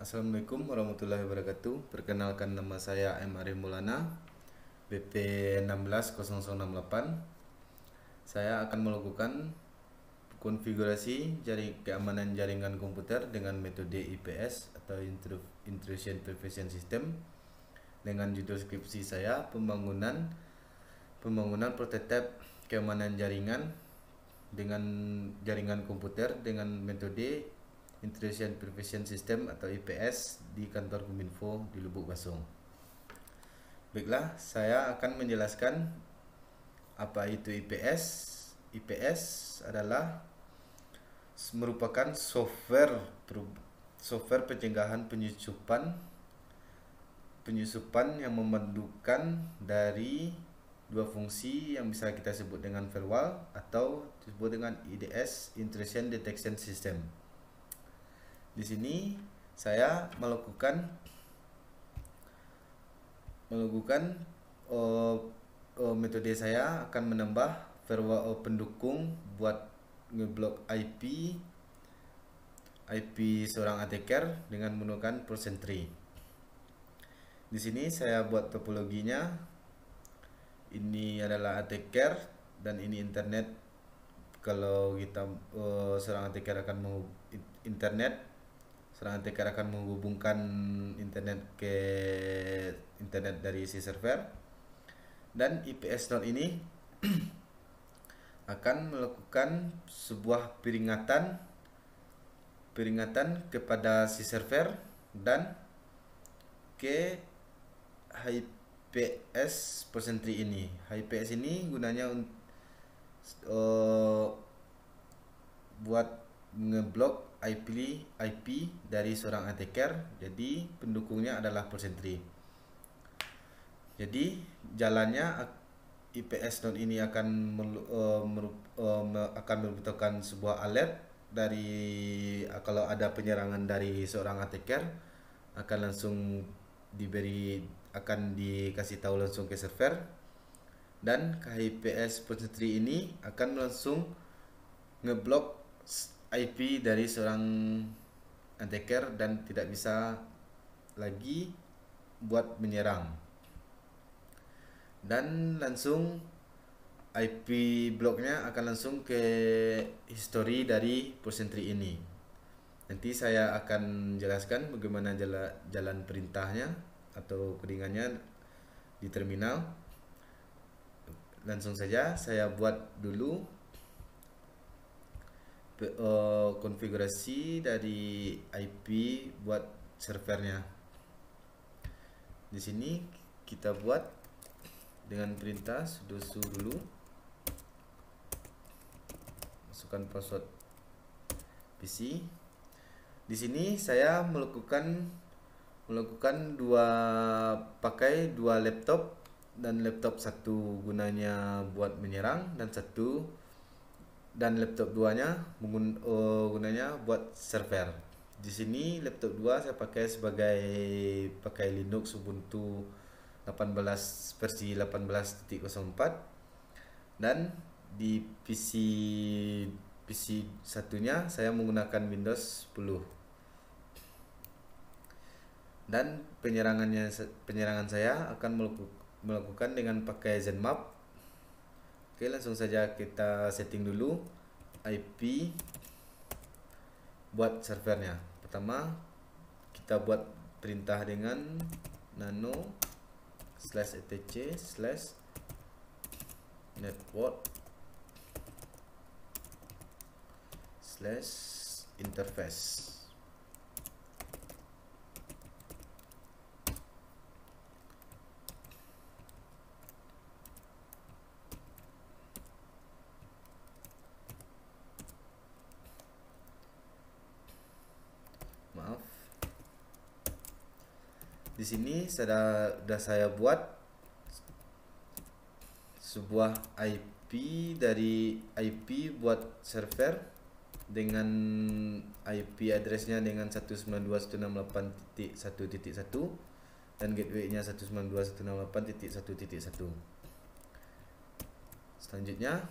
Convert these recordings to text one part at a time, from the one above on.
Assalamualaikum warahmatullahi wabarakatuh. Perkenalkan, nama saya M. Arif Maulana, BP 160068. Saya akan melakukan konfigurasi keamanan jaringan komputer dengan metode IPS atau Intrusion Prevention System, dengan judul skripsi saya pembangunan prototipe keamanan jaringan dengan jaringan komputer dengan metode Intrusion Prevention System atau IPS di kantor Kominfo di Lubuk Basung. Baiklah, saya akan menjelaskan apa itu IPS. IPS adalah merupakan software pencegahan penyusupan yang memadukan dari dua fungsi yang bisa kita sebut dengan firewall atau disebut dengan IDS, Intrusion Detection System. Di sini saya melakukan metode saya akan menambah firewall pendukung buat ngeblok IP seorang attacker dengan menggunakan ProSentry. Di sini saya buat topologinya. Ini adalah attacker dan ini internet. Kalau kita seorang attacker akan menghubungkan internet ke internet dari si server, dan IPS node ini akan melakukan sebuah peringatan kepada si server dan ke HIPS ProSentry ini. HIPS ini gunanya buat ngeblok IP dari seorang attacker. Jadi pendukungnya adalah ProSentry. Jadi jalannya IPS node ini akan membutuhkan sebuah alert dari kalau ada penyerangan dari seorang attacker, akan dikasih tahu langsung ke server, dan HIPS ProSentry ini akan langsung ngeblok IP dari seorang attacker dan tidak bisa lagi buat menyerang, dan langsung IP bloknya akan langsung ke history dari ProSentry ini. Nanti saya akan jelaskan bagaimana jalan perintahnya atau codingannya di terminal. Langsung saja saya buat dulu konfigurasi dari IP buat servernya. Di sini kita buat dengan perintah sudo dulu, masukkan password PC. Di sini saya pakai dua laptop, dan laptop satu gunanya buat menyerang dan laptop duanya gunanya buat server. Di sini laptop 2 saya pakai Linux Ubuntu 18 versi 18.04, dan di PC satunya saya menggunakan Windows 10. Dan penyerangan saya akan melakukan dengan pakai Zenmap. Oke, langsung saja kita setting dulu IP buat servernya. Pertama, kita buat perintah dengan nano /etc/network/interface. Di sini sudah saya buat sebuah IP buat server dengan IP addressnya dengan 192.168.1.1 dan gateway-nya 192.168.1.1. Selanjutnya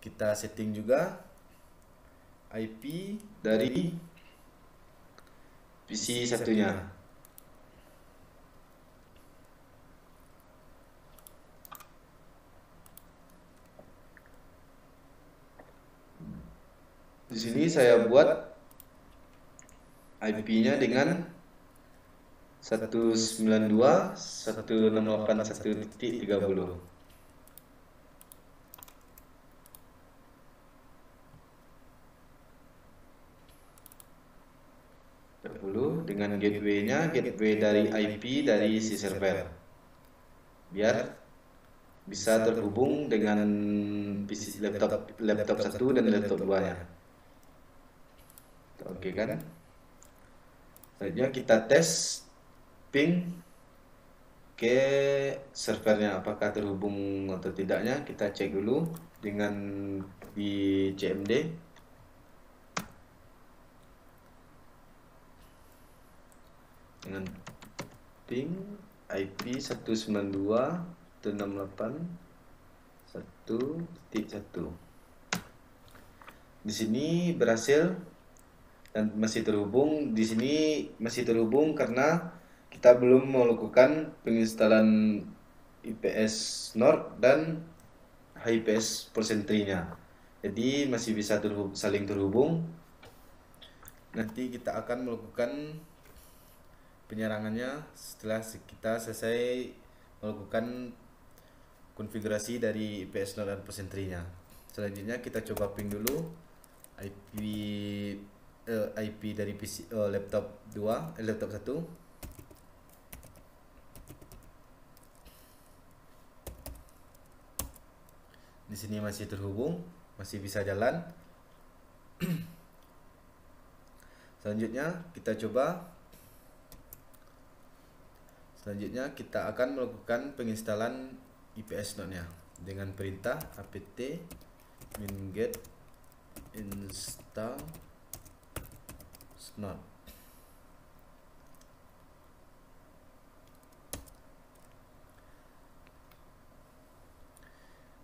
kita setting juga IP dari PC satunya. Di sini saya buat IP-nya dengan 192.168.1.30 dengan gateway-nya, gateway dari IP dari si server, biar bisa terhubung dengan PC, laptop 1 dan laptop 2-nya. Oke kan? Selanjutnya kita tes ping ke servernya apakah terhubung atau tidaknya. Kita cek dulu dengan di CMD. Dengan ping IP 192.168.1.1. Di sini berhasil dan masih terhubung. Di sini masih terhubung karena kita belum melakukan penginstalan IPS Nord dan HIPS Porsentrinya. Jadi masih bisa saling terhubung. Nanti kita akan melakukan penyerangannya setelah kita selesai melakukan konfigurasi dari IPS Node dan Porsentrinya. Selanjutnya kita coba ping dulu IP dari PC laptop 2, laptop 1. Di sini masih terhubung, masih bisa jalan. Selanjutnya kita coba. Selanjutnya kita akan melakukan penginstalan IPS Node-nya dengan perintah apt minget install node.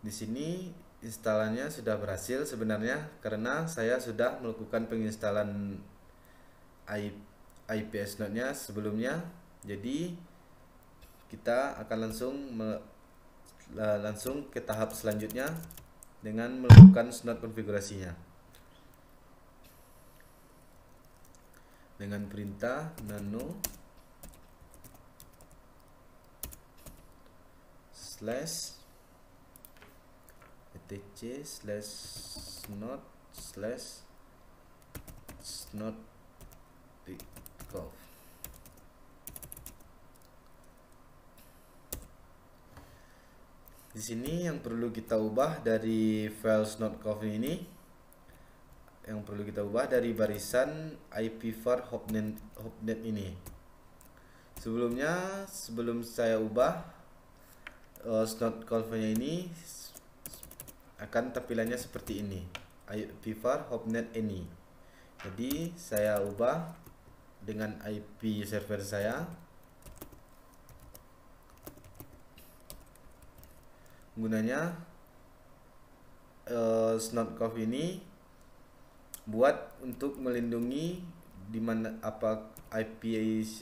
Di sini instalannya sudah berhasil sebenarnya karena saya sudah melakukan penginstalan IPS Node-nya sebelumnya. Jadi kita akan langsung ke tahap selanjutnya dengan melakukan snot konfigurasinya dengan perintah nano slash etc slash snot slash snot conf. Di sini yang perlu kita ubah dari file snot.conf ini, yang perlu kita ubah dari barisan ipvar hopnet ini. Sebelum saya ubah snot.conf-nya ini akan tampilannya seperti ini, ipvar hopnet ini. Jadi saya ubah dengan IP server saya. Gunanya snot.conf ini buat untuk melindungi di mana IP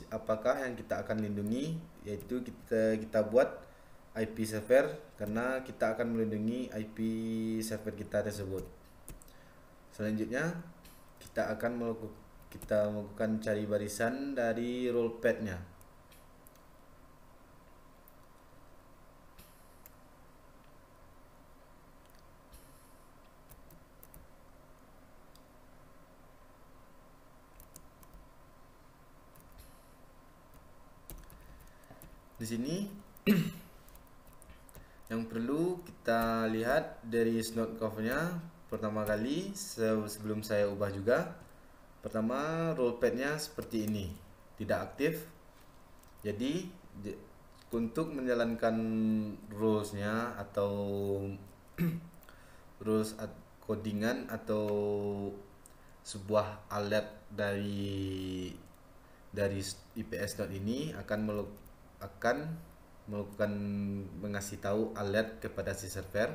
apakah yang kita akan lindungi, yaitu kita buat IP server karena kita akan melindungi IP server kita tersebut. Selanjutnya kita akan melakukan cari barisan dari rolepad-nya. Di sini yang perlu kita lihat dari snot.conf-nya pertama kali sebelum saya ubah juga. Pertama, rolepad-nya seperti ini, tidak aktif. Jadi untuk menjalankan rules-nya atau rules codingan atau sebuah alert dari IPS Node ini akan melakukan mengasih tahu alert kepada si server.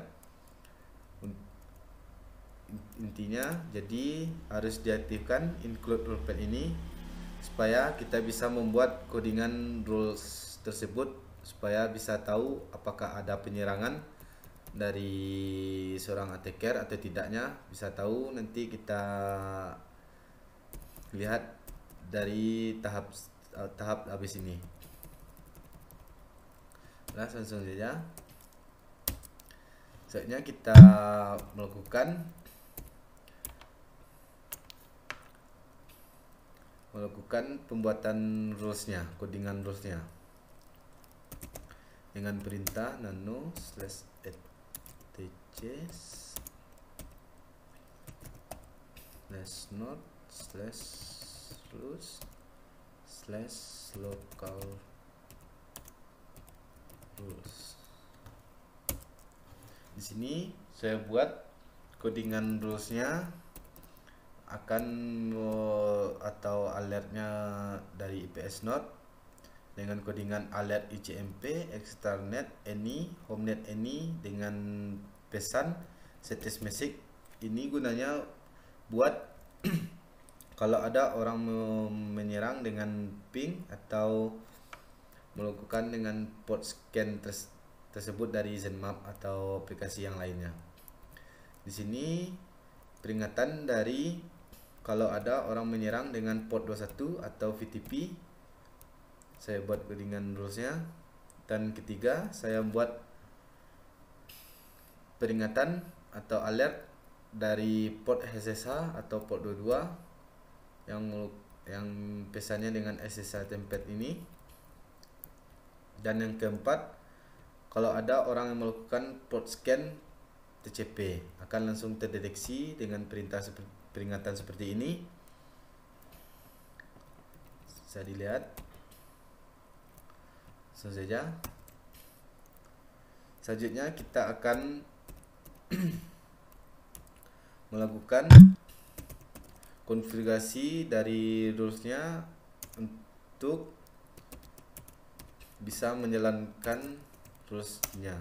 Intinya jadi harus diaktifkan include rolepad ini supaya kita bisa membuat codingan rules tersebut supaya bisa tahu apakah ada penyerangan dari seorang attacker atau tidaknya. Bisa tahu nanti kita lihat dari tahap habis ini. Nah, langsung saja. Selanjutnya kita melakukan pembuatan rulesnya, codingan rulesnya dengan perintah nano /etc /node /rules /local rules. Di sini saya buat codingan rulesnya akan atau alertnya dari IPS node dengan codingan alert ICMP, extranet any, homenet any dengan pesan status message. Ini gunanya buat kalau ada orang menyerang dengan ping atau melakukan dengan port scan tersebut dari Zenmap atau aplikasi yang lainnya. Di sini peringatan dari kalau ada orang menyerang dengan port 21 atau VTP. Saya buat codingan rulesnya. Dan ketiga, saya buat peringatan atau alert dari port SSH atau port 22 yang pesannya dengan SSH template ini. Dan yang keempat, kalau ada orang yang melakukan port scan TCP akan langsung terdeteksi dengan peringatan seperti ini. Bisa dilihat. Langsung saja. Selanjutnya kita akan melakukan konfigurasi dari rulesnya untuk bisa menjalankan rulesnya.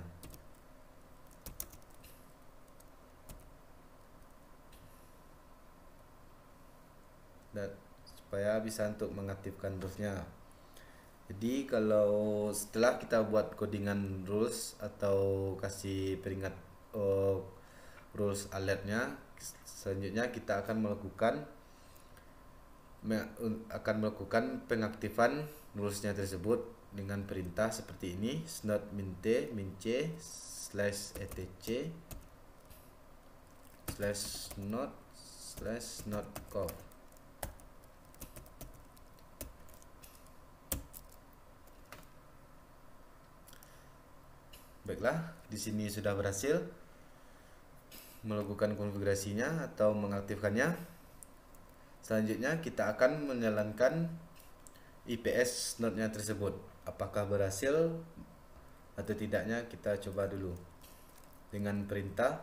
Dan supaya bisa untuk mengaktifkan rulesnya. Jadi kalau setelah kita buat codingan rules atau kasih peringat rules alertnya, selanjutnya kita akan melakukan pengaktifan rulesnya tersebut dengan perintah seperti ini: snot min-t min-c /etc /node/node-conf. Baiklah, di sini sudah berhasil melakukan konfigurasinya atau mengaktifkannya. Selanjutnya kita akan menjalankan IPS node-nya tersebut. Apakah berhasil atau tidaknya kita coba dulu dengan perintah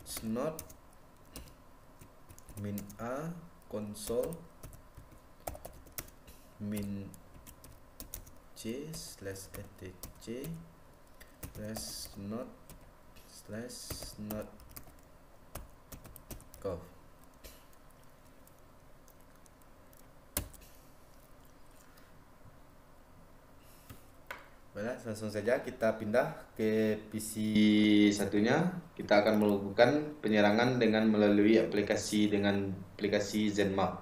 snot min-a console min c/etc /node/node-conf. Baiklah, langsung saja kita pindah ke PC satunya. Kita akan melakukan penyerangan dengan melalui aplikasi Zenmap.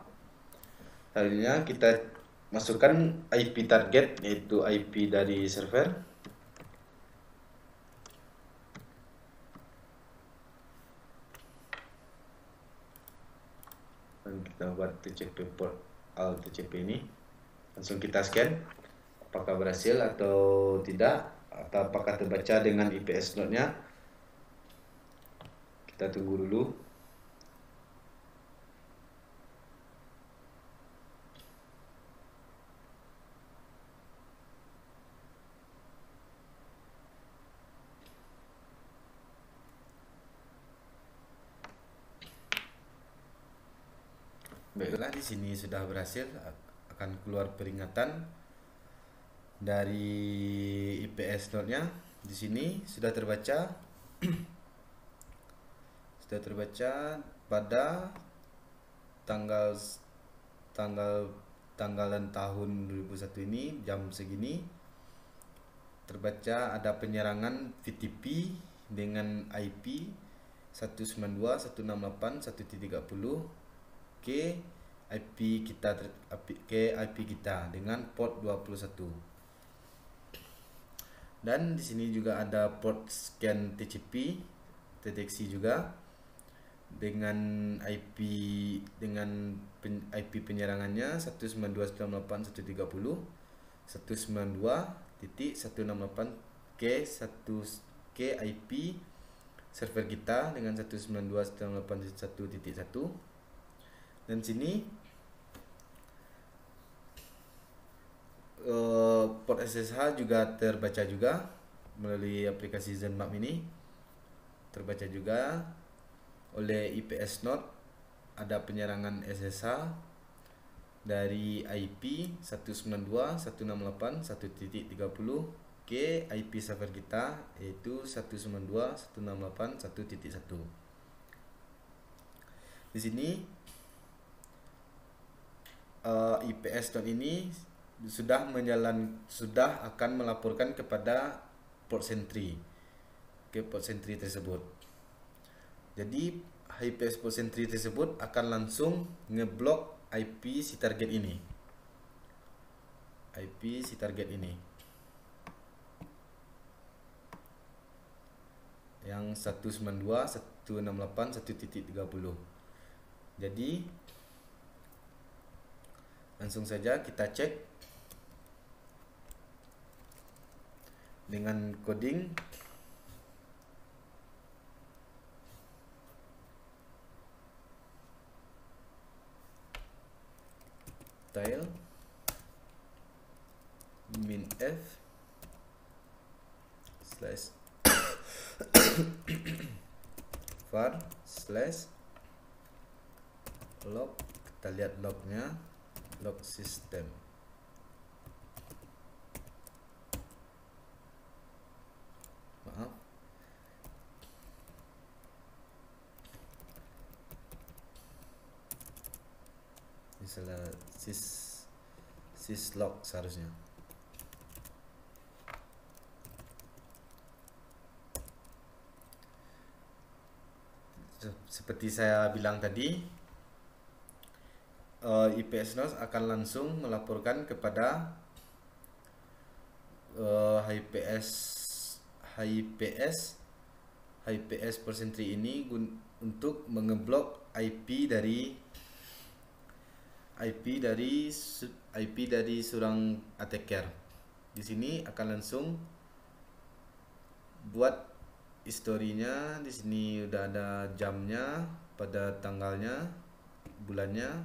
Selanjutnya kita masukkan IP target, yaitu IP dari server. Dan kita buat TCP port al TCP ini. Langsung kita scan apakah berhasil atau tidak, atau apakah terbaca dengan IPS node-nya. Kita tunggu dulu. Baiklah, di sini sudah berhasil, akan keluar peringatan dari IPS node-nya. Di sini sudah terbaca pada tanggal tanggal tanggalan tahun 2001 ini jam segini terbaca ada penyerangan VTP dengan IP 192.168.1.30 ke IP kita dengan port 21. Dan di sini juga ada port scan TCP deteksi juga dengan IP IP penyerangannya 192.168.1.30 192.168 ke IP server kita dengan 192.168.1.1. Dan sini port SSH juga terbaca juga melalui aplikasi ZenMap ini, terbaca juga oleh IPS node. Ada penyerangan SSH dari IP 192.168.1.30 ke IP server kita yaitu 192.168.1.1. Di sini IPS node ini sudah akan melaporkan kepada port sentry, ke port sentry tersebut. Jadi IPS port sentry tersebut akan langsung ngeblok IP si target ini. IP si target ini yang 192.168.1.30. Jadi langsung saja kita cek dengan coding tile minf slash var slash log. Kita lihat lognya, log system. Maaf, misalnya syslog seharusnya. Seperti saya bilang tadi, IPS node akan langsung melaporkan kepada HIPS port sentry ini untuk mengeblok IP dari seorang attacker. Di sini akan langsung buat historinya. Di sini udah ada jamnya, pada tanggalnya, bulannya,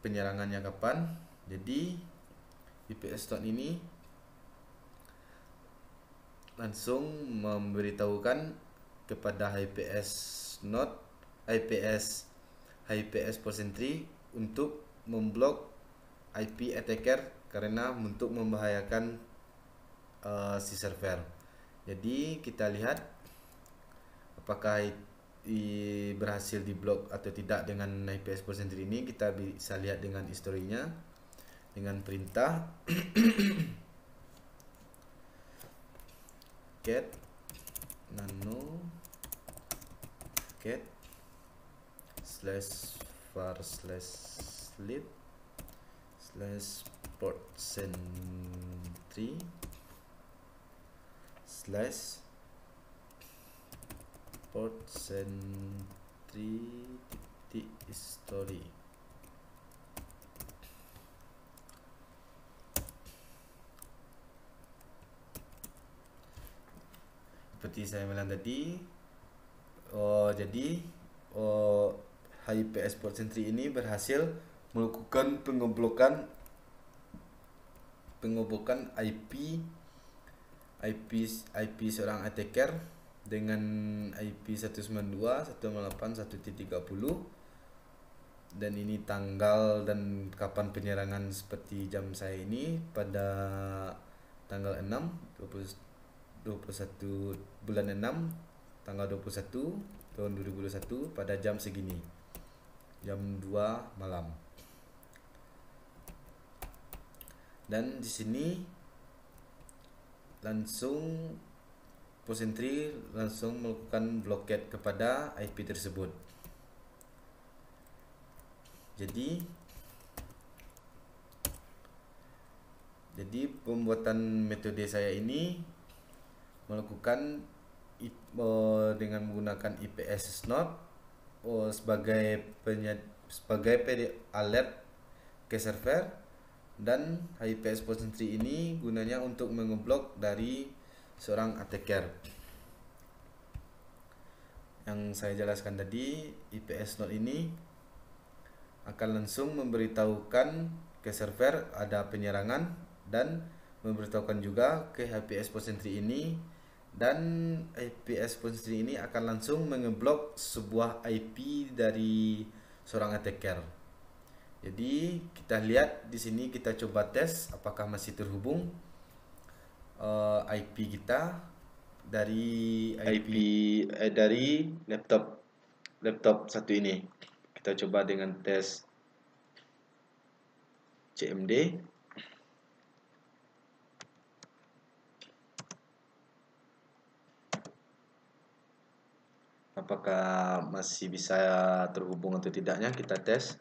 penyerangannya kapan. Jadi IPS node ini langsung memberitahukan kepada IPS port sentry untuk memblok IP attacker karena untuk membahayakan si server. Jadi kita lihat apakah berhasil diblok atau tidak dengan IPS port sentry ini. Kita bisa lihat dengan historinya dengan perintah cat nano cat /var /lib /port sentry /port sentry history. Seperti saya bilang tadi, jadi HIPS port sentry ini berhasil melakukan pengeblokan IP seorang attacker dengan IP 192.168.1.30. dan ini tanggal dan kapan penyerangan seperti jam saya ini pada tanggal 21 bulan 6 tanggal 21 tahun 2021 pada jam segini. jam 2 malam. Dan di sini langsung Posentri langsung melakukan blockade kepada IP tersebut. Jadi pembuatan metode saya ini melakukan dengan menggunakan IPS Node sebagai alert ke server, dan IPS Posentri ini gunanya untuk mengeblok dari seorang attacker. Yang saya jelaskan tadi, IPS Node ini akan langsung memberitahukan ke server ada penyerangan dan memberitahukan juga ke IPS Posentri ini, dan IPS Posentri ini akan langsung mengeblok sebuah IP dari seorang attacker. Jadi kita lihat di sini, kita coba tes apakah masih terhubung IP kita dari dari laptop satu ini. Kita coba dengan tes CMD. Apakah masih bisa terhubung atau tidaknya, kita tes.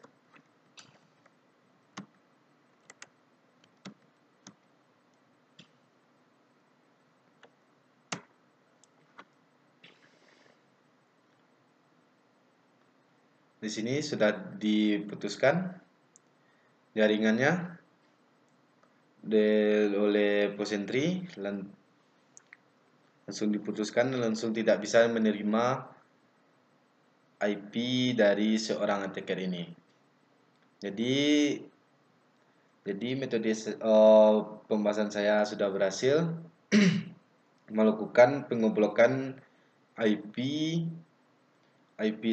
Di sini sudah diputuskan jaringannya oleh Posentri, langsung diputuskan, langsung tidak bisa menerima IP dari seorang attacker ini. Jadi metode pembahasan saya sudah berhasil melakukan pengoblokan IP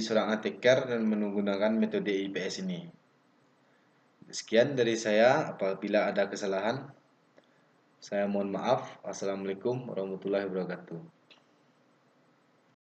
seorang attacker dan menggunakan metode IPS ini. Sekian dari saya. Apabila ada kesalahan, saya mohon maaf. Assalamualaikum warahmatullahi wabarakatuh.